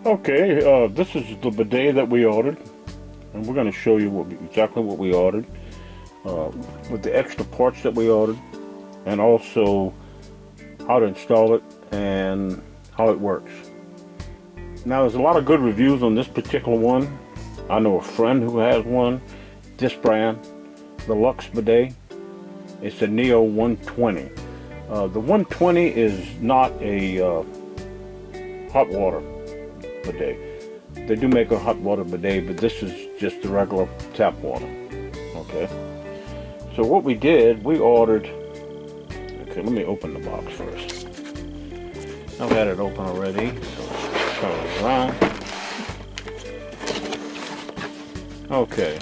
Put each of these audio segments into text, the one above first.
Okay, this is the bidet that we ordered, and we're going to show you exactly what we ordered, uh, with the extra parts that we ordered, and also how to install it and how it works. Now, there's a lot of good reviews on this particular one. I know a friend who has one, this brand, the Lux Bidet. It's a Neo 120. The 120 is not a hot water bidet. They do make a hot water bidet, but this is just the regular tap water. Okay. So what we did, we ordered. Okay, let me open the box first. I've had it open already, so let's turn it around. Okay,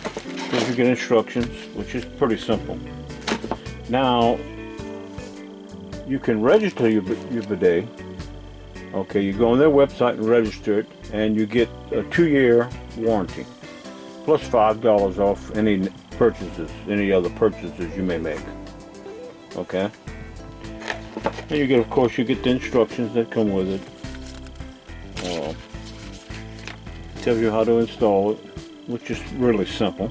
so you get instructions, which is pretty simple. Now, you can register your bidet. Okay, you go on their website and register it, and you get a 2-year warranty, plus $5 off any purchases, any other purchases you may make. Okay? And you get, of course, you get the instructions that come with it. Tells you how to install it, which is really simple.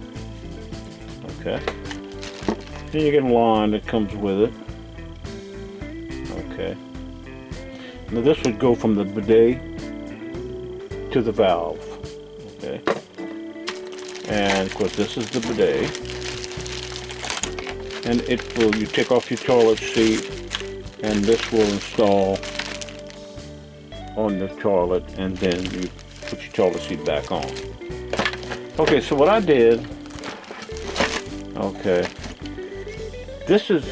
Okay. Then you get a line that comes with it. Okay. Now this would go from the bidet to the valve. Okay. And of course this is the bidet. And it will, you take off your toilet seat, and this will install on the toilet, and then you put your toilet seat back on. Okay, so what I did, okay, this is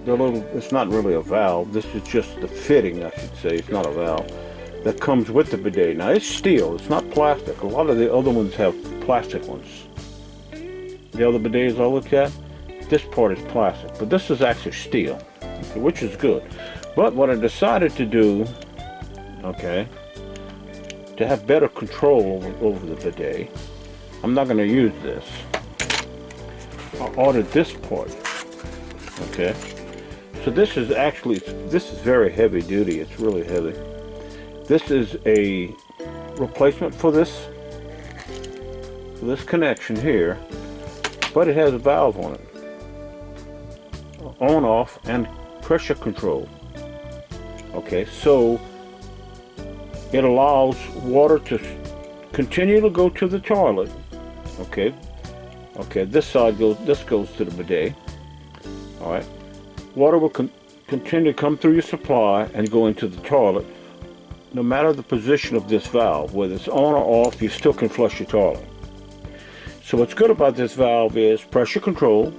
the little, it's not really a valve, this is just the fitting, I should say, it's not a valve, that comes with the bidet. Now it's steel, it's not plastic. A lot of the other ones have plastic ones. The other bidets I looked at, this part is plastic, but this is actually steel, okay, which is good. But what I decided to do, okay, to have better control over the bidet, I'm not going to use this. I ordered this part. Okay, so this is actually, this is very heavy duty. It's really heavy. This is a replacement for this connection here, but it has a valve on it, on, off, and pressure control. Okay, so it allows water to continue to go to the toilet. Okay, this side goes, this goes to the bidet. All right, water will continue to come through your supply and go into the toilet. No matter the position of this valve, whether it's on or off, you still can flush your toilet. So what's good about this valve is pressure control.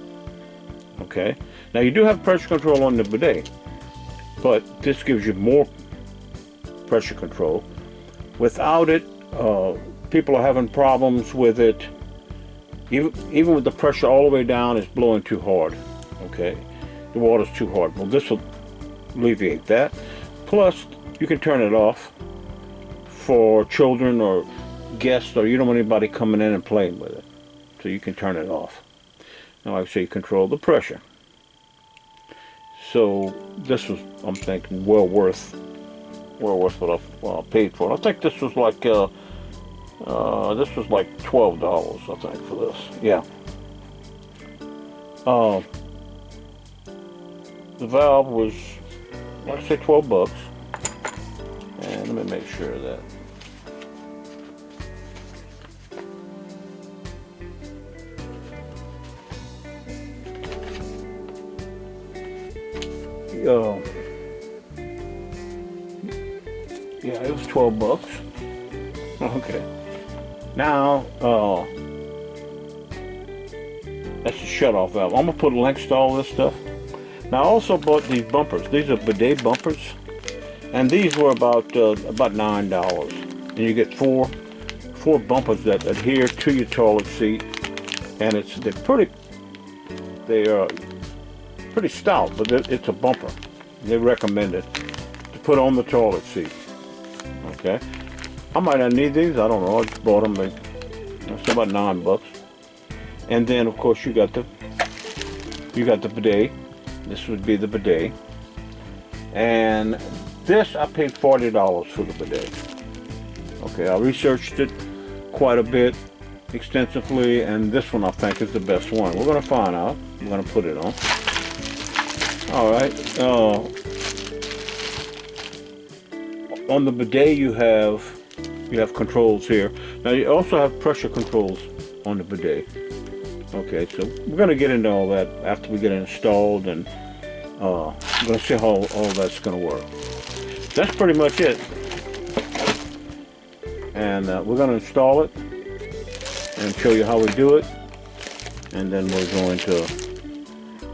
Okay, now you do have pressure control on the bidet, but this gives you more pressure control. Without it, people are having problems with it. Even with the pressure all the way down, it's blowing too hard. Okay, the water's too hard. Well, this will alleviate that. Plus, you can turn it off for children or guests, or you don't want anybody coming in and playing with it. So you can turn it off. Now, like I say, you control the pressure. So this was, I'm thinking, well worth what I paid for it. I think this was like $12, I think, for this. Yeah. The valve was, like I say, $12. And let me make sure of that. Yeah, it was $12. Okay. Now, that's the shut-off valve. I'm gonna put links to all this stuff. Now, I also bought these bumpers. These are bidet bumpers, and these were about $9. And you get four bumpers that adhere to your toilet seat, and they are pretty stout, but it's a bumper. They recommend it to put on the toilet seat. Okay, I might not need these. I don't know. I just bought them. It's about $9. And then, of course, you got the bidet. This would be the bidet, and This, I paid $40 for the bidet. Okay, I researched it quite a bit, extensively, and this one I think is the best one. We're going to find out. I'm going to put it on. All right. On the bidet, you have controls here. Now you also have pressure controls on the bidet. Okay, so we're going to get into all that after we get it installed, and we're going to see how all that's going to work. That's pretty much it. And we're going to install it and show you how we do it, and then we're going to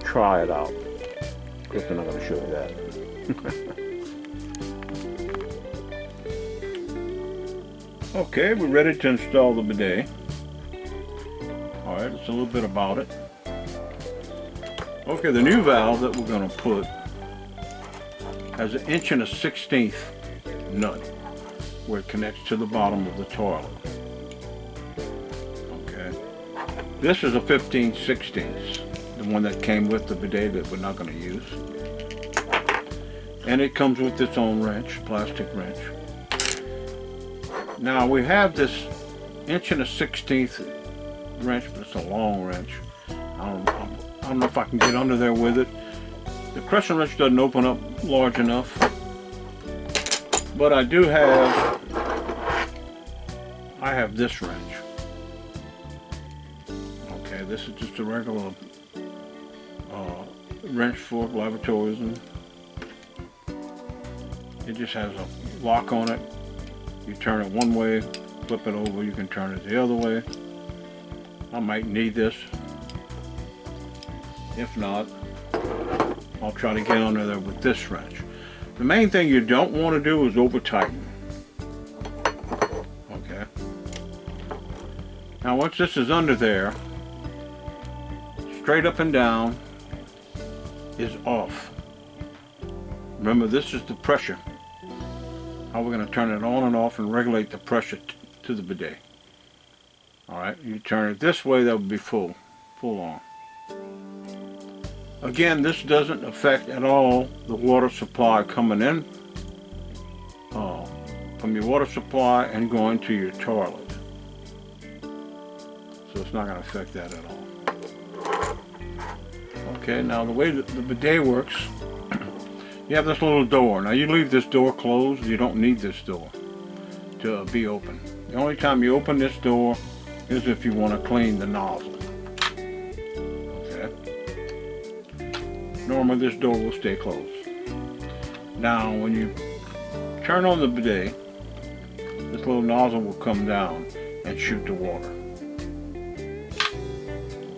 try it out. Of course, I'm not going to show you that. Okay, we're ready to install the bidet. Alright, it's a little bit about it. Okay, the new valve that we're going to put has 1 1/16" nut where it connects to the bottom of the toilet. Okay, this is a 15/16", the one that came with the bidet that we're not going to use. And it comes with its own wrench, plastic wrench. Now we have this 1 1/16" wrench, but it's a long wrench. I don't know if I can get under there with it. The crescent wrench doesn't open up large enough, but I have this wrench. Okay, this is just a regular wrench for laboratories, and it just has a lock on it. You turn it one way, flip it over, you can turn it the other way. I might need this. If not, I'll try to get under there with this wrench. The main thing you don't want to do is over tighten. Okay. Now once this is under there, straight up and down is off. Remember, this is the pressure. How we're going to turn it on and off and regulate the pressure to the bidet. Alright, you turn it this way, that would be full on. Again, this doesn't affect at all the water supply coming in from your water supply and going to your toilet. So it's not going to affect that at all. Okay, now the way that the bidet works, you have this little door. Now you leave this door closed. You don't need this door to be open. The only time you open this door is if you want to clean the nozzle. Okay. Normally this door will stay closed. Now when you turn on the bidet, this little nozzle will come down and shoot the water.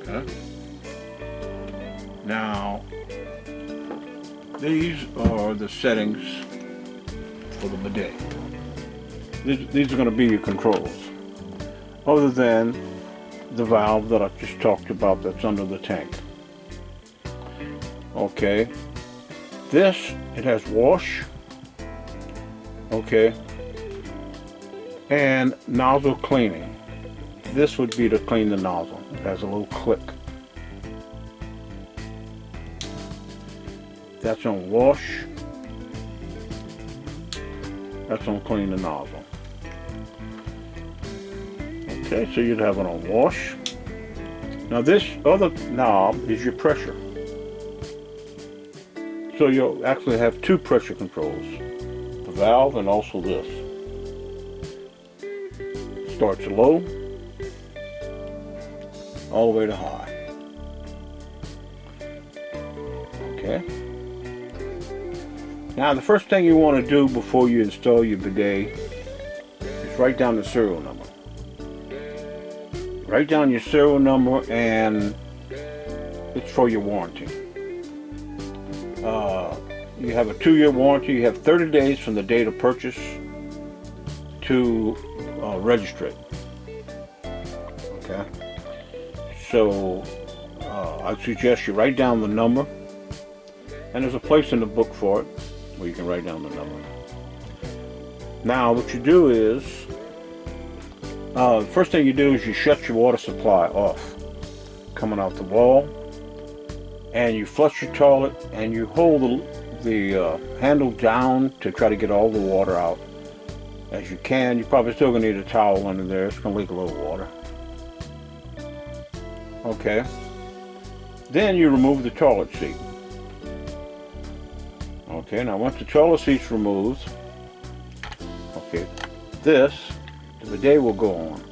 Okay. Now these are the settings for the bidet. These are going to be your controls, other than the valve that I just talked about that's under the tank. Okay, this, it has wash, okay, and nozzle cleaning. This would be to clean the nozzle. It has a little click. That's on wash. That's on clean the nozzle. Okay, so you'd have it on wash. Now this other knob is your pressure. So you'll actually have two pressure controls. The valve and also this. Starts low, all the way to high. Okay. Now the first thing you want to do before you install your bidet is write down the serial number. Write down your serial number, and it's for your warranty. You have a 2-year warranty. You have 30 days from the date of purchase to register it. Okay. So I suggest you write down the number, and there's a place in the book for it where you can write down the number. Now what you do is, the first thing you do is you shut your water supply off coming out the wall, and you flush your toilet, and you hold the handle down to try to get all the water out as you can. You're probably still going to need a towel under there. It's going to leak a little water. Okay. Then you remove the toilet seat. Okay, now once the toilet seat's removed, okay, the bidet will go on.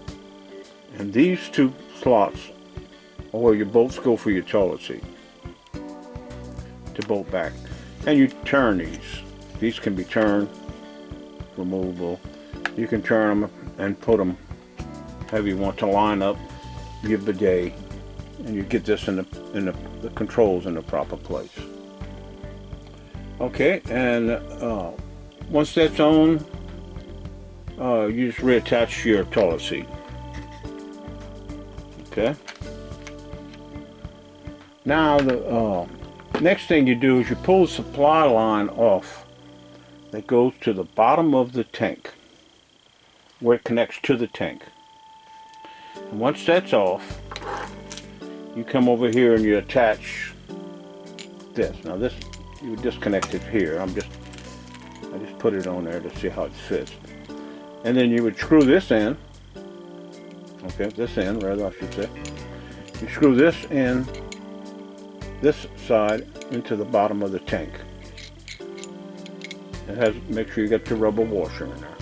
And these two slots are where your bolts go for your toilet seat to bolt back. And you turn these. These can be turned, removable. You can turn them and put them however you want to line up your bidet, and you get this in the controls in the proper place. Okay, and once that's on, you just reattach your toilet seat. Okay. Now the next thing you do is you pull the supply line off that goes to the bottom of the tank, where it connects to the tank. And once that's off, you come over here and you attach this. Now this, you would disconnect it here. I just put it on there to see how it fits. And then you would screw this in. Okay, this end rather, I should say. You screw this in, this side into the bottom of the tank. It has, make sure you get your rubber washer in there.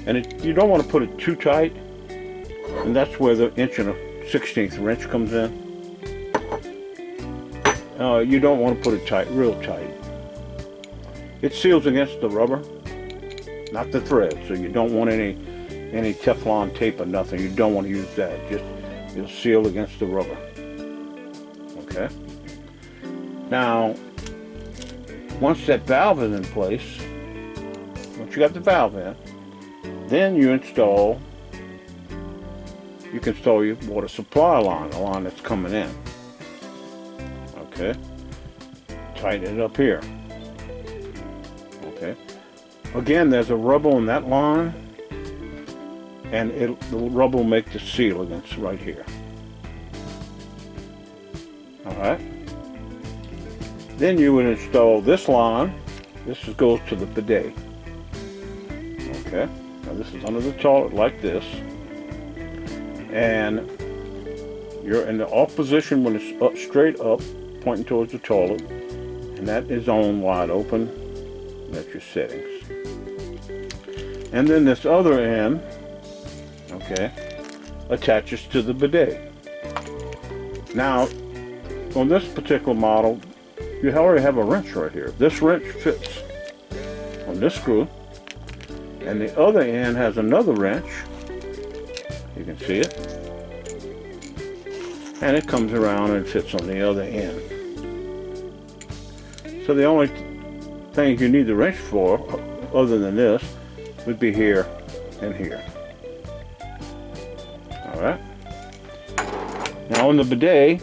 And you don't want to put it too tight, and that's where the 1/16 wrench comes in. You don't want to put it tight, real tight. It seals against the rubber, not the thread, so you don't want any Teflon tape or nothing. You don't want to use that. Just it'll seal against the rubber. Okay. Now, once that valve is in place, once you got the valve in, then you can install your water supply line, the line that's coming in. Okay. Tighten it up here. Okay. Again, there's a rubber on that line, and the rubber will make the seal against right here. Alright. Then you would install this line. This goes to the bidet. Okay. Now this is under the toilet like this. And you're in the off position when it's up, straight up, pointing towards the toilet. And that is on wide open. That's your settings. And then this other end, okay, attaches to the bidet. Now, on this particular model, you already have a wrench right here. This wrench fits on this screw, and the other end has another wrench. You can see it. And it comes around and fits on the other end. So the only things you need the wrench for, other than this, would be here and here. Alright. Now on the bidet,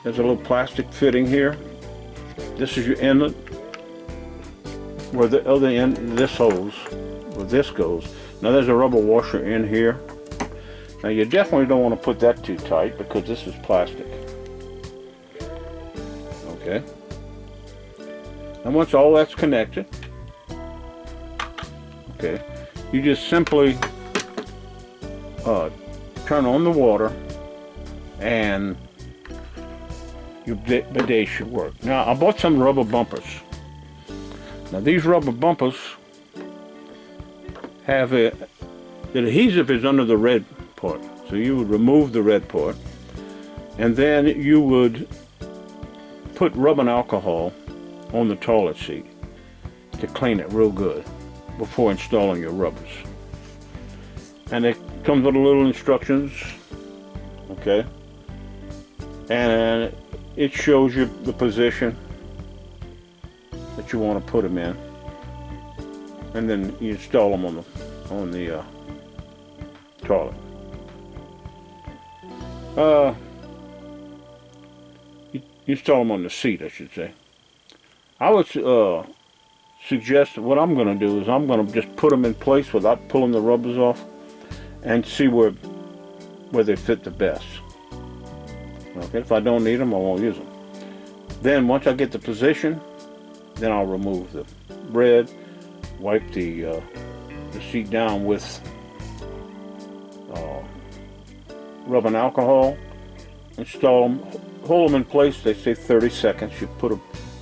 there's a little plastic fitting here. This is your inlet, where the other end, this hose, where this goes. Now there's a rubber washer in here. Now you definitely don't want to put that too tight because this is plastic. Okay. And once all that's connected, okay, you just simply turn on the water and your bidet should work. Now I bought some rubber bumpers. Now these rubber bumpers have the adhesive is under the red part. So you would remove the red part, and then you would put rubbing alcohol on the toilet seat to clean it real good before installing your rubbers. And it comes with a little instructions, okay, and it shows you the position that you want to put them in, and then you install them on the toilet. You install them on the seat, I should say. I would suggest what I'm going to do is I'm going to just put them in place without pulling the rubbers off and see where they fit the best. Okay, if I don't need them, I won't use them. Then once I get the position, then I'll remove the bread, wipe the seat down with rubbing alcohol, install them, hold them in place. They say 30 seconds. You put a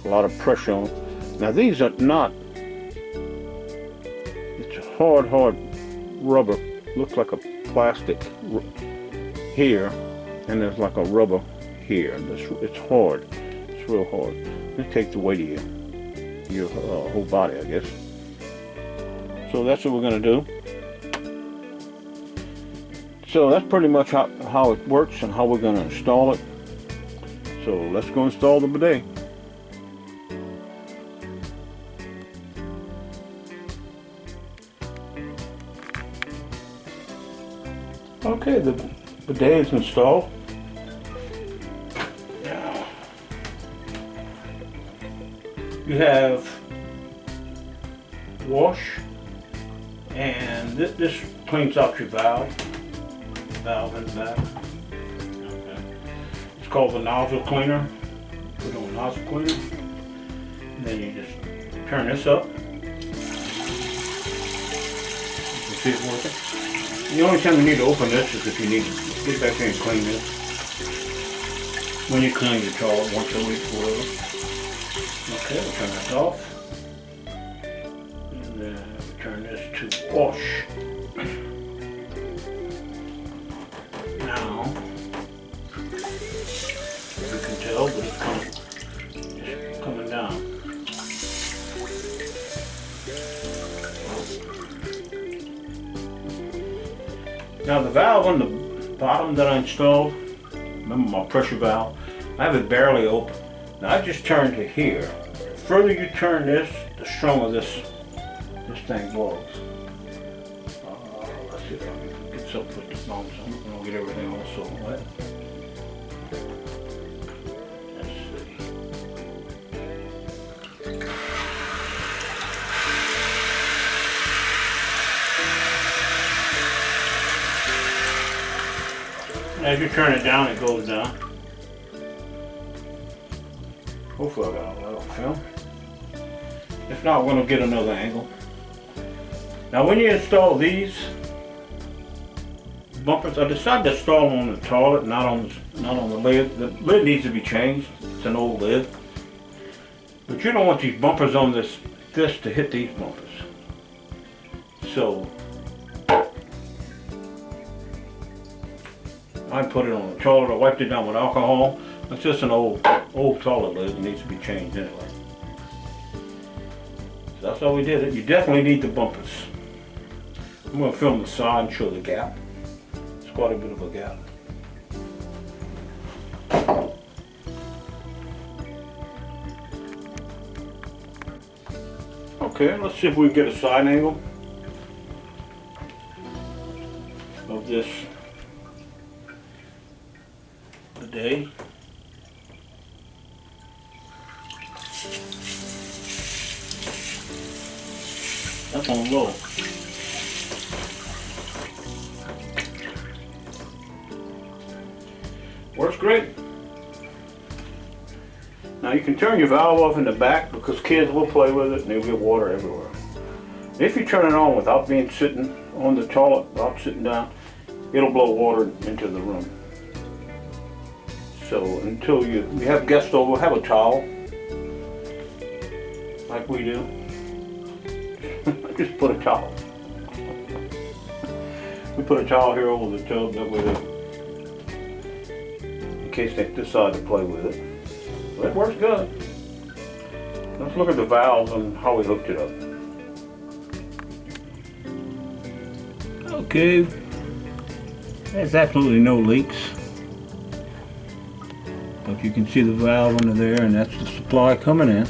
lot of pressure on them. Now these are not, it's hard rubber. Looks like a plastic here, and there's like a rubber here. It's hard. It's real hard. It takes the weight of your whole body, I guess. So that's what we're going to do. So that's pretty much how it works and how we're going to install it. So let's go install the bidet. Okay, the bidet is installed. Now, you have wash, and this cleans out your valve in the back. Okay. It's called the nozzle cleaner. Put on nozzle cleaner, and then you just turn this up. You can see it working. The only time you need to open this is if you need to get back there and clean this. When you clean your toilet once a week or whatever. Okay, we'll turn this off. And then we'll turn this to wash. Now, you can tell that it's coming down. Now the valve on the bottom that I installed, remember my pressure valve, I have it barely open. Now I just turn to here. The further you turn this, the stronger this thing blows. Let's see if I can get something with the bumps on, and I'll get everything also wet. Let's see. As you turn it down, it goes down. Hopefully I got a little film. If not, we're going to get another angle. Now when you install these bumpers, I decided to install them on the toilet, not on the lid. The lid needs to be changed. It's an old lid. But you don't want these bumpers on this to hit these bumpers. So I put it on the toilet. I wiped it down with alcohol. It's just an old toilet lid. It needs to be changed anyway. So that's how we did it. You definitely need the bumpers. I'm going to film the side and show the gap. It's quite a bit of a gap. Okay, let's see if we can get a side angle of this bidet. That's on low. Works great. Now you can turn your valve off in the back because kids will play with it and they'll get water everywhere. If you turn it on without sitting on the toilet, without sitting down, it'll blow water into the room. So until you have guests over, have a towel, like we do. Just put a towel. We put a towel here over the tub, that way in case they decide to play with it. Well, it works good. Let's look at the valves and how we hooked it up. Okay, there's absolutely no leaks. But you can see the valve under there, and that's the supply coming in.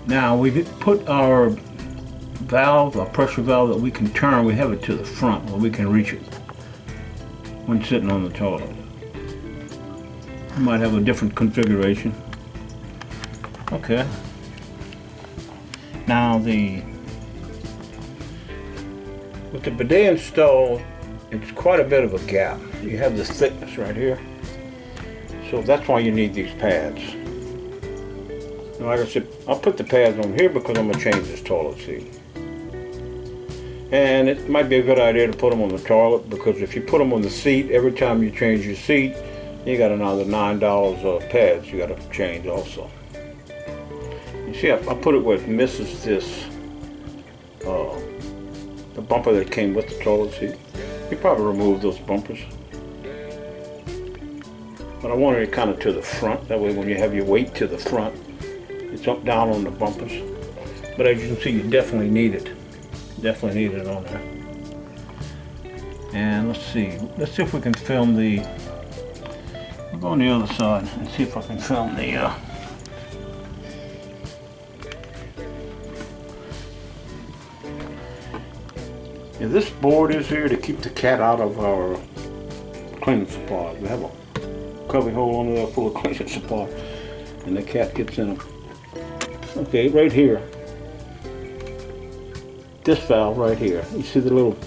Now we put our valve, our pressure valve that we can turn, we have it to the front where we can reach it when sitting on the toilet. You might have a different configuration. Okay. Now with the bidet installed, it's quite a bit of a gap. You have this thickness right here. So that's why you need these pads. And like I said, I'll put the pads on here because I'm going to change this toilet seat. And it might be a good idea to put them on the toilet, because if you put them on the seat, every time you change your seat, you got another $9 of pads you got to change also. You see, I put it where it misses this, the bumper that came with the toilet seat. You probably remove those bumpers. But I wanted it kind of to the front. That way when you have your weight to the front, it's up down on the bumpers. But as you can see, you definitely need it. Definitely need it on there. And let's see if we can film the, we'll go on the other side and see if I can film the, yeah, this board is here to keep the cat out of our cleaning supplies. We have a cubby hole under there full of cleaning supplies, and the cat gets in them. Okay, right here. This valve right here. You see the little,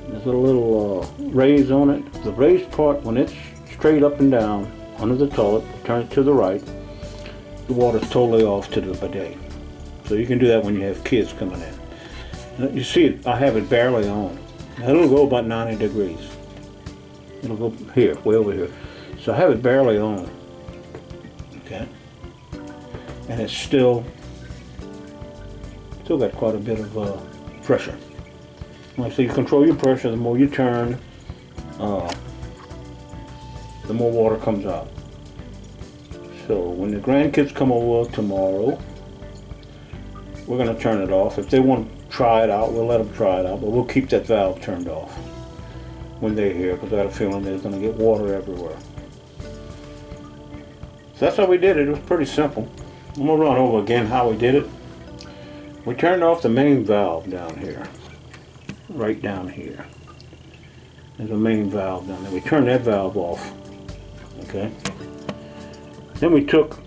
there's a little raise on it. The raised part, when it's straight up and down under the toilet, turn it to the right, the water's totally off to the bidet. So you can do that when you have kids coming in. You see it, I have it barely on. It'll go about 90 degrees. It'll go here, way over here. So I have it barely on. Okay. And it's still got quite a bit of pressure. So you control your pressure, the more you turn, the more water comes out. So when the grandkids come over tomorrow, we're going to turn it off. If they want to try it out, we'll let them try it out, but we'll keep that valve turned off when they're here, because I got a feeling they're going to get water everywhere. So that's how we did it. It was pretty simple. I'm going to run over again how we did it. We turned off the main valve down here, right down here. There's a main valve down there. We turned that valve off, okay? Then we took,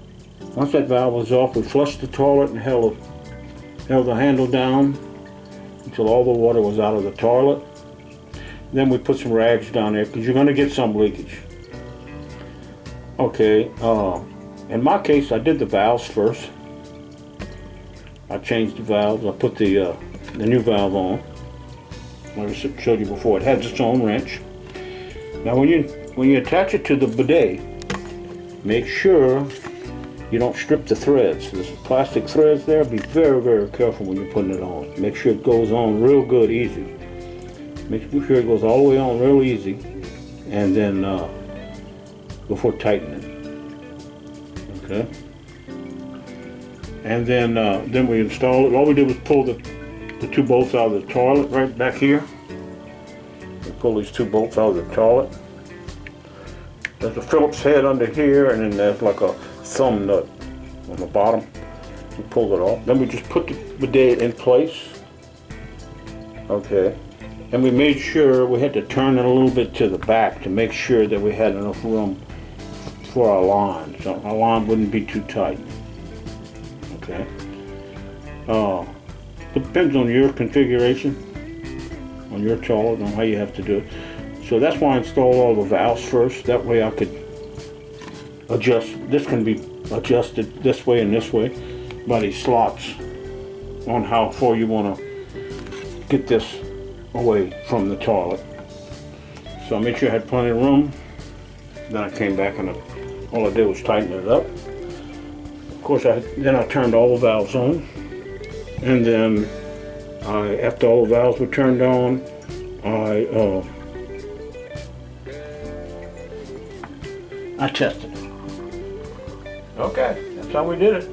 once that valve was off, we flushed the toilet and held the handle down until all the water was out of the toilet. Then we put some rags down there because you're going to get some leakage. Okay, in my case, I did the valves first. I changed the valves. I put the new valve on. Like I showed you before, it has its own wrench. Now when you attach it to the bidet, make sure you don't strip the threads. There's plastic threads there. Be very, very careful when you're putting it on. Make sure it goes on real good, easy. Make sure it goes all the way on real easy, and then before tightening it. Okay. And then we installed it. All we did was pull the two bolts out of the toilet right back here. We pull these two bolts out of the toilet. There's a Phillips head under here, and then there's like a thumb nut on the bottom. We pulled it off. Then we just put the bidet in place. Okay. And we made sure we had to turn it a little bit to the back to make sure that we had enough room for our line, so our line wouldn't be too tight. Okay. Depends on your configuration, on your toilet, on how you have to do it. So that's why I installed all the valves first. That way I could adjust. This can be adjusted this way and this way by these slots on how far you want to get this away from the toilet. So I made sure I had plenty of room. Then I came back and all I did was tighten it up. Of course, then I turned all the valves on, and then after all the valves were turned on, I tested it. Okay, that's how we did it.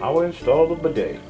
How we installed the bidet.